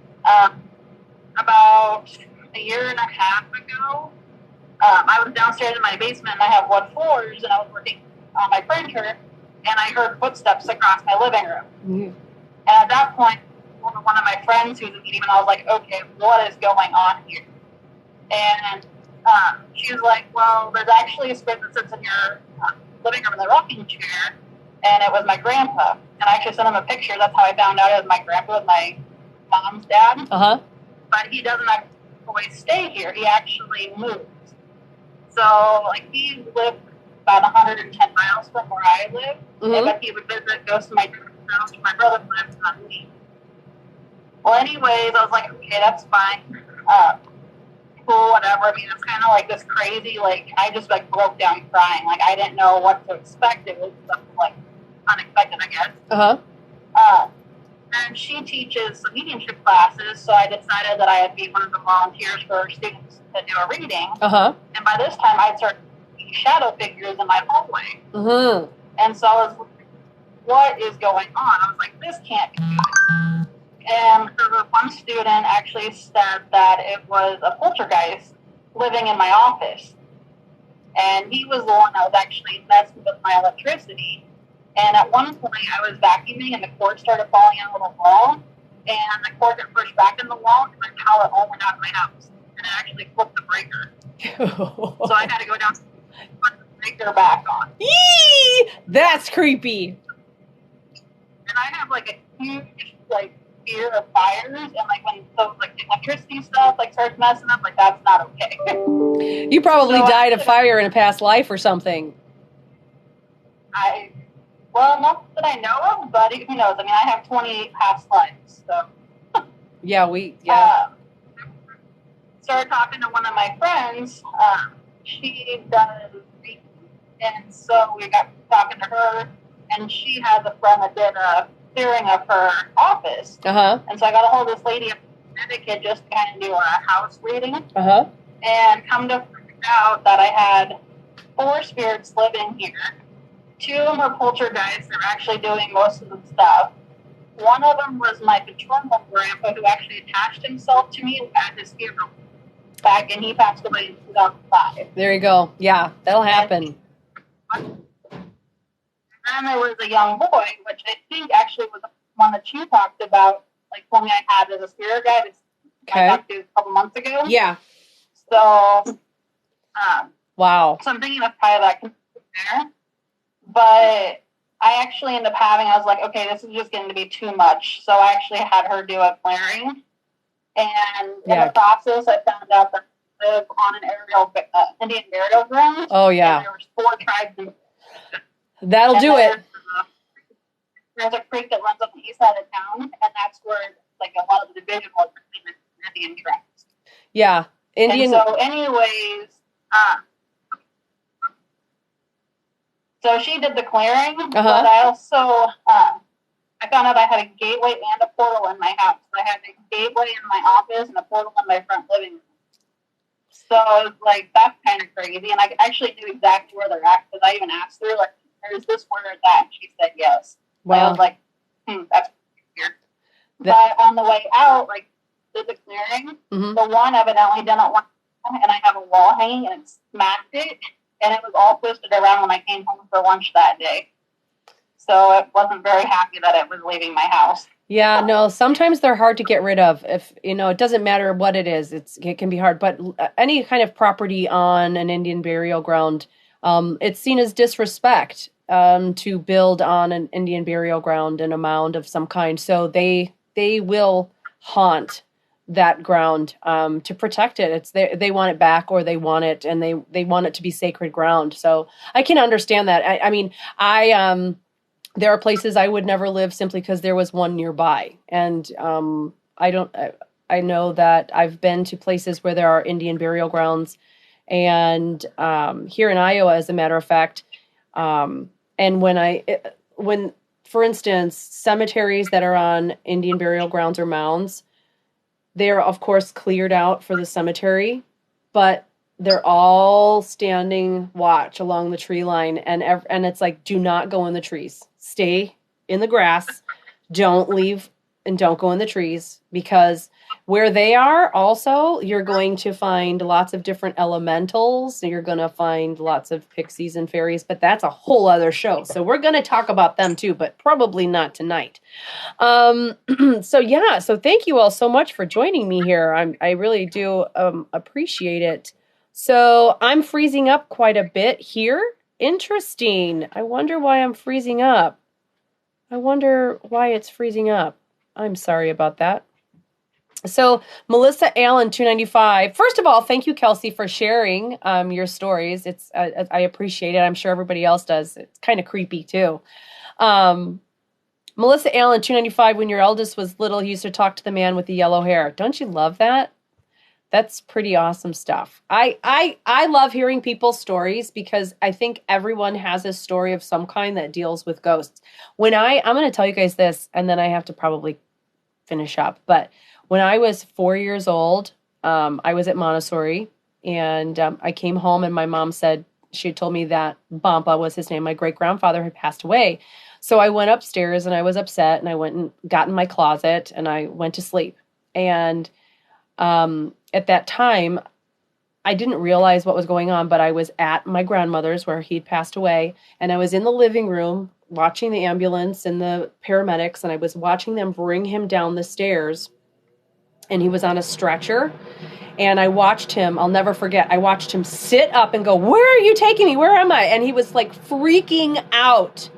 [SPEAKER 3] About a year and a half ago, I was downstairs in my basement, and I have wood floors, and I was working on my printer, and I heard footsteps across my living room.
[SPEAKER 1] Mm-hmm.
[SPEAKER 3] And at that point, one of my friends who was meeting, and I was like, okay, what is going on here? And she was like, well, there's actually a spirit that sits in your living room in the rocking chair, and it was my grandpa. And I actually sent him a picture. That's how I found out it was my grandpa, was my mom's dad.
[SPEAKER 1] Uh-huh.
[SPEAKER 3] But he doesn't always stay here. He actually moves. So, like, he lived about 110 miles from where I live.
[SPEAKER 1] Mm-hmm.
[SPEAKER 3] But he would visit, goes to my house, where my brother lives on me. Well, anyways, I was like, okay, that's fine. Cool, whatever. I mean, it's kind of like this crazy, like, I just, like, broke down crying. Like, I didn't know what to expect. It was something, like, unexpected, I guess.
[SPEAKER 1] Uh-huh.
[SPEAKER 3] And she teaches some mediumship classes, so I decided that I'd be one of the volunteers for her students to do a reading.
[SPEAKER 1] Uh-huh.
[SPEAKER 3] And by this time, I'd started seeing shadow figures in my hallway.
[SPEAKER 1] Mm-hmm.
[SPEAKER 3] And so I was like, what is going on? I was like, this can't be good. And her one student actually said that it was a poltergeist living in my office. And he was the one that was actually messing with my electricity. And at one point, I was vacuuming, and the cord started falling in a little wall. And the cord got pushed back in the wall, and my power all went out of my house. And it actually flipped the breaker. So I had to go down and put the breaker back on.
[SPEAKER 1] Yee! That's creepy.
[SPEAKER 3] And I have, like, a huge, like, fear of fires, and, like, when those, like, electricity stuff, like, starts messing up, like, that's not okay.
[SPEAKER 1] You probably died of fire in a past life or something.
[SPEAKER 3] Well, not that I know of, but who knows? I mean, I have 28 past lives, so.
[SPEAKER 1] Yeah.
[SPEAKER 3] Started talking to one of my friends. She does Reiki, and so we got talking to her, and she has a friend that did a clearing of her office.
[SPEAKER 1] Uh-huh.
[SPEAKER 3] And so I got a hold of this lady up in Connecticut just to kind of do a house reading.
[SPEAKER 1] Uh-huh.
[SPEAKER 3] And come to find out that I had 4 spirits living here. 2 of them were poltergeists. They're actually doing most of the stuff. One of them was my paternal grandpa, who actually attached himself to me at his funeral back, and he passed away in 2005.
[SPEAKER 1] There you go. Yeah, that'll happen.
[SPEAKER 3] And then there was a young boy, which I think actually was the one that you talked about, like, told me I had as a spirit guide. I talked to a couple months ago.
[SPEAKER 1] Yeah.
[SPEAKER 3] So
[SPEAKER 1] Wow.
[SPEAKER 3] So I'm thinking that's probably that there. But I actually ended up I was like, okay, this is just getting to be too much. So I actually had her do a clearing. And in the process, I found out that I live on an Indian burial ground.
[SPEAKER 1] Oh, yeah.
[SPEAKER 3] And there was 4 tribes.
[SPEAKER 1] That'll do it.
[SPEAKER 3] There's a creek that runs up the east side of town, and that's where like a lot of the division was between the Indian tribes.
[SPEAKER 1] Yeah. Indian.
[SPEAKER 3] And so anyways, so she did the clearing, but I also, I found out I had a gateway and a portal in my house. I had a gateway in my office and a portal in my front living room. So I was like, that's kind of crazy. And I actually knew exactly where they're at because I even asked her, like, is this where it's at? And she said yes. Wow. I was like, that's weird. But on the way out, like, did the clearing, the one evidently didn't want, and I have a wall hanging and it smacked it. And it was all twisted around when I came home for lunch that day. So it wasn't very happy that it was leaving my house.
[SPEAKER 1] Yeah, no, sometimes they're hard to get rid of. If, it doesn't matter what it is, it can be hard. But any kind of property on an Indian burial ground, it's seen as disrespect to build on an Indian burial ground and a mound of some kind. So they will haunt that ground to protect it. It's they want it back, or they want it, and they want it to be sacred ground. So I can understand that. I mean, there are places I would never live simply because there was one nearby, and I know that I've been to places where there are Indian burial grounds, and here in Iowa, as a matter of fact, and when for instance cemeteries that are on Indian burial grounds or mounds, they're, of course, cleared out for the cemetery, but they're all standing watch along the tree line. And it's like, do not go in the trees. Stay in the grass. Don't leave and don't go in the trees, because where they are also, you're going to find lots of different elementals. You're going to find lots of pixies and fairies, but that's a whole other show. So we're going to talk about them too, but probably not tonight. So thank you all so much for joining me here. I really do appreciate it. So I'm freezing up quite a bit here. Interesting. I wonder why I'm freezing up. I wonder why it's freezing up. I'm sorry about that. So Melissa Allen 295. First of all, thank you, Kelsey, for sharing your stories. It's I appreciate it. I'm sure everybody else does. It's kind of creepy too. Melissa Allen 295. When your eldest was little, he used to talk to the man with the yellow hair. Don't you love that? That's pretty awesome stuff. I love hearing people's stories because I think everyone has a story of some kind that deals with ghosts. I'm going to tell you guys this, and then I have to probably finish up. But when I was 4 years old, I was at Montessori, and I came home, and my mom said, she had told me that Bampa was his name. My great-grandfather had passed away. So I went upstairs, and I was upset, and I went and got in my closet, and I went to sleep. And at that time, I didn't realize what was going on, but I was at my grandmother's where he'd passed away, and I was in the living room watching the ambulance and the paramedics, and I was watching them bring him down the stairs, and he was on a stretcher, and I watched him, I'll never forget, I watched him sit up and go, "Where are you taking me? Where am I?" And he was like freaking out,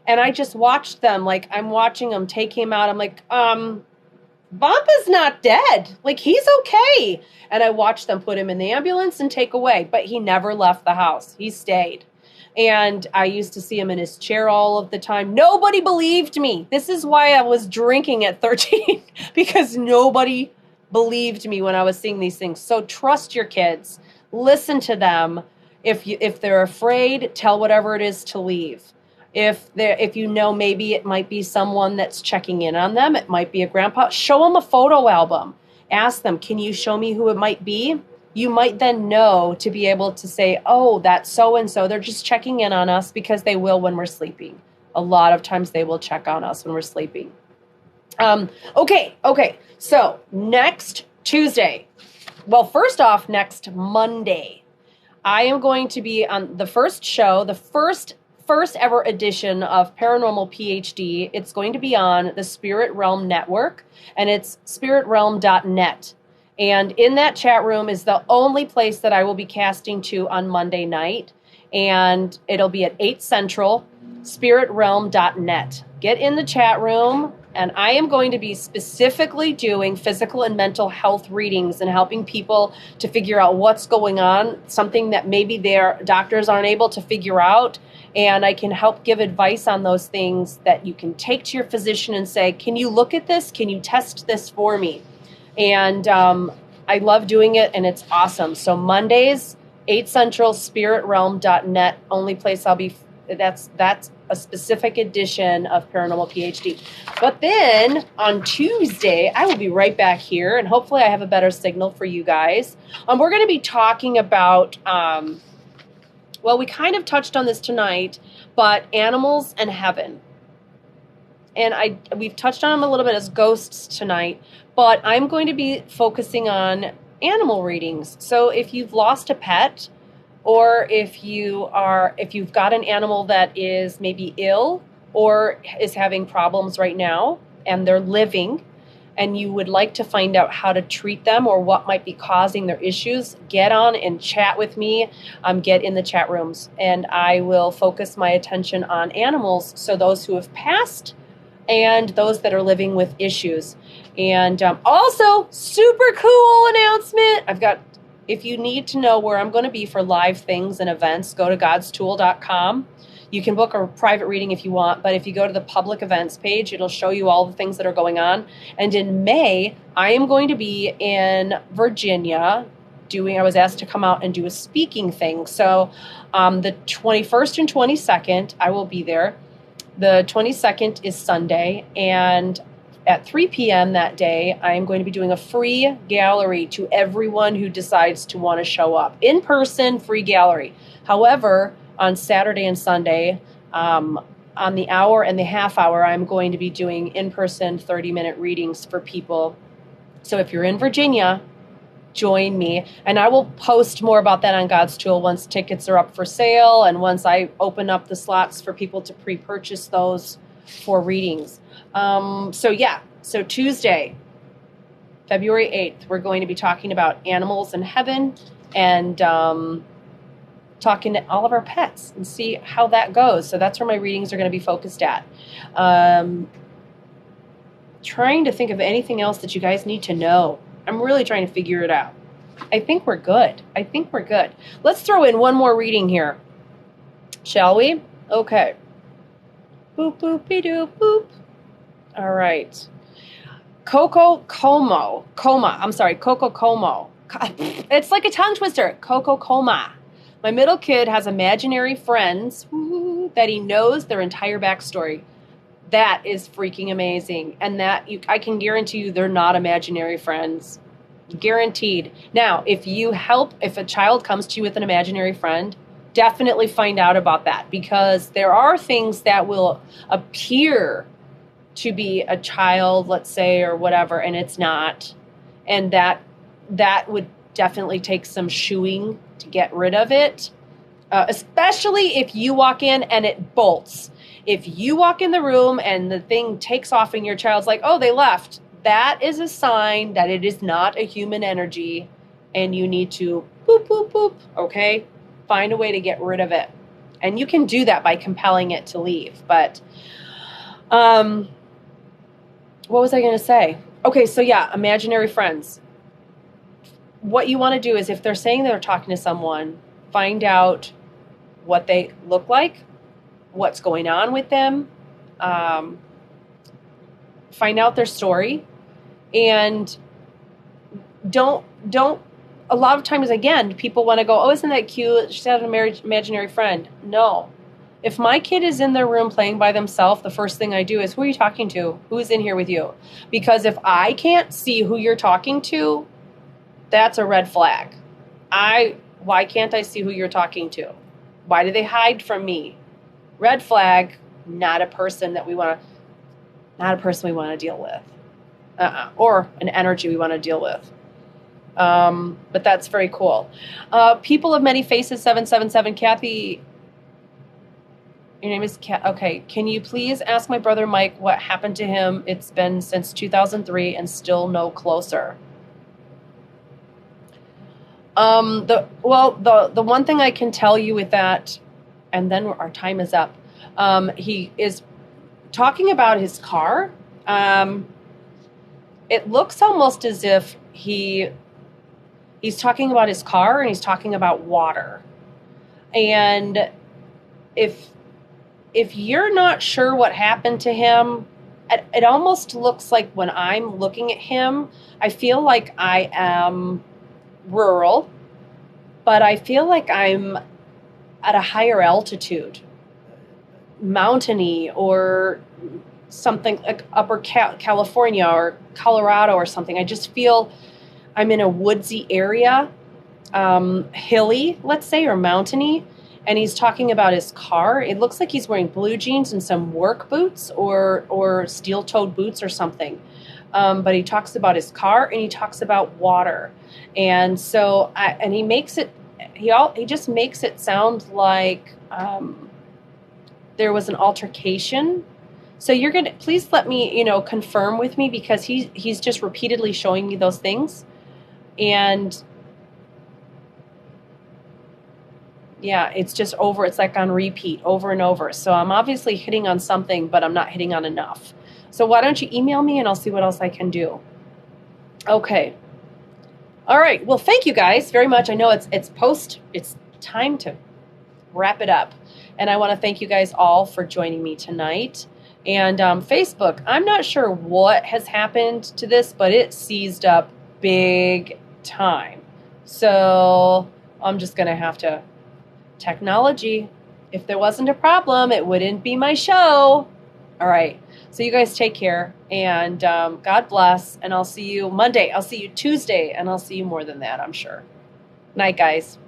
[SPEAKER 1] and I just watched them, like I'm watching him take him out. I'm like, Bampa's not dead. Like, he's okay. And I watched them put him in the ambulance and take away, but he never left the house. He stayed. And I used to see him in his chair all of the time. Nobody believed me. This is why I was drinking at 13, because nobody believed me when I was seeing these things. So trust your kids. Listen to them. If they're afraid, tell whatever it is to leave. If maybe it might be someone that's checking in on them, it might be a grandpa, show them a photo album. Ask them, can you show me who it might be? You might then know to be able to say, oh, that's so-and-so. They're just checking in on us, because they will when we're sleeping. A lot of times they will check on us when we're sleeping. Okay. So next Tuesday, well, first off, next Monday, I am going to be on the first show, the first ever edition of Paranormal PhD. It's going to be on the Spirit Realm Network, and it's spiritrealm.net. And in that chat room is the only place that I will be casting to on Monday night. And it'll be at 8 Central, spiritrealm.net. Get in the chat room, and I am going to be specifically doing physical and mental health readings and helping people to figure out what's going on, something that maybe their doctors aren't able to figure out. And I can help give advice on those things that you can take to your physician and say, can you look at this? Can you test this for me? And I love doing it, and it's awesome. So Mondays, 8 Central, spiritrealm.net, only place I'll be. That's a specific edition of Paranormal PhD. But then on Tuesday, I will be right back here, and hopefully I have a better signal for you guys. We're going to be talking about, well, we kind of touched on this tonight, but animals and heaven. And we've touched on them a little bit as ghosts tonight, but I'm going to be focusing on animal readings. So if you've lost a pet, or if you've got an animal that is maybe ill or is having problems right now and they're living, and you would like to find out how to treat them or what might be causing their issues, get on and chat with me. Get in the chat rooms, and I will focus my attention on animals, so those who have passed and those that are living with issues. And also, super cool announcement. If you need to know where I'm going to be for live things and events, go to godstool.com. You can book a private reading if you want, but if you go to the public events page, it'll show you all the things that are going on. And in May, I am going to be in Virginia I was asked to come out and do a speaking thing. So the 21st and 22nd, I will be there. The 22nd is Sunday, and at 3 p.m. that day, I am going to be doing a free gallery to everyone who decides to want to show up. In person, free gallery. However, on Saturday and Sunday, on the hour and the half hour, I'm going to be doing in-person 30-minute readings for people. So if you're in Virginia, join me. And I will post more about that on God's Tool once tickets are up for sale and once I open up the slots for people to pre-purchase those for readings. So Tuesday, February 8th, we're going to be talking about animals in heaven and talking to all of our pets and see how that goes. So that's where my readings are going to be focused at. Trying to think of anything else that you guys need to know. I'm really trying to figure it out. I think we're good. Let's throw in one more reading here. Shall we? Okay. Boop, boopy doop, boop. All right. Coco Como. It's like a tongue twister. Coco Coma. My middle kid has imaginary friends that he knows their entire backstory. That is freaking amazing. And I can guarantee you they're not imaginary friends. Guaranteed. Now, if a child comes to you with an imaginary friend, definitely find out about that, because there are things that will appear to be a child, let's say, or whatever, and it's not. And that would definitely take some shooing to get rid of it, especially if you walk in and it bolts. If you walk in the room and the thing takes off and your child's like, oh, they left, that is a sign that it is not a human energy and you need to boop, boop, boop, okay? Find a way to get rid of it. And you can do that by compelling it to leave. But what was I going to say? Okay, so yeah, imaginary friends. What you want to do is, if they're saying they're talking to someone, find out what they look like, what's going on with them, find out their story, and don't, a lot of times, again, people want to go, oh, isn't that cute? She's had an imaginary friend. No. If my kid is in their room playing by themselves, the first thing I do is, who are you talking to? Who's in here with you? Because if I can't see who you're talking to, that's a red flag. Why can't I see who you're talking to? Why do they hide from me? Red flag, not a person we want to deal with. Or an energy we want to deal with. But that's very cool. People of Many Faces 777, Kathy, your name is Kat. Okay, can you please ask my brother Mike what happened to him? It's been since 2003 and still no closer. The one thing I can tell you with that, and then our time is up. He is talking about his car. It looks almost as if he's talking about his car and he's talking about water. And if you're not sure what happened to him, it almost looks like when I'm looking at him, I feel like I am rural, but I feel like I'm at a higher altitude, mountainy, or something like upper California or Colorado or something. I just feel I'm in a woodsy area, hilly, let's say, or mountainy. And he's talking about his car. It looks like he's wearing blue jeans and some work boots or steel-toed boots or something. But he talks about his car and he talks about water. And so, he makes it, he just makes it sound like there was an altercation. So you're going to, please let me, confirm with me, because he's just repeatedly showing me those things. And yeah, it's just it's like on repeat over and over. So I'm obviously hitting on something, but I'm not hitting on enough. So why don't you email me and I'll see what else I can do. Okay. All right. Well, thank you guys very much. I know it's time to wrap it up. And I want to thank you guys all for joining me tonight. And Facebook, I'm not sure what has happened to this, but it seized up big time. So I'm just going to have to, technology, if there wasn't a problem, it wouldn't be my show. All right. So you guys take care, and God bless. And I'll see you Monday. I'll see you Tuesday, and I'll see you more than that, I'm sure. Night, guys.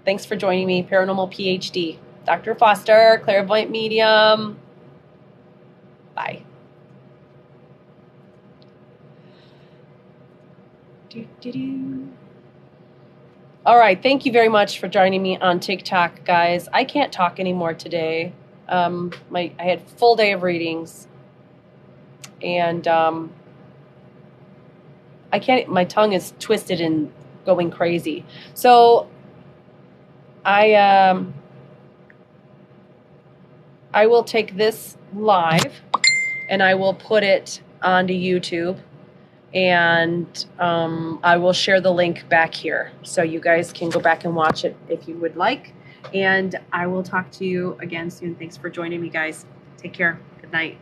[SPEAKER 1] Thanks for joining me. Paranormal PhD. Dr. Foster, clairvoyant medium. Bye. All right. Thank you very much for joining me on TikTok, guys. I can't talk anymore today. I had a full day of readings, and I can't. My tongue is twisted and going crazy. So I will take this live and I will put it onto YouTube, and I will share the link back here so you guys can go back and watch it if you would like. And I will talk to you again soon. Thanks for joining me, guys. Take care. Good night.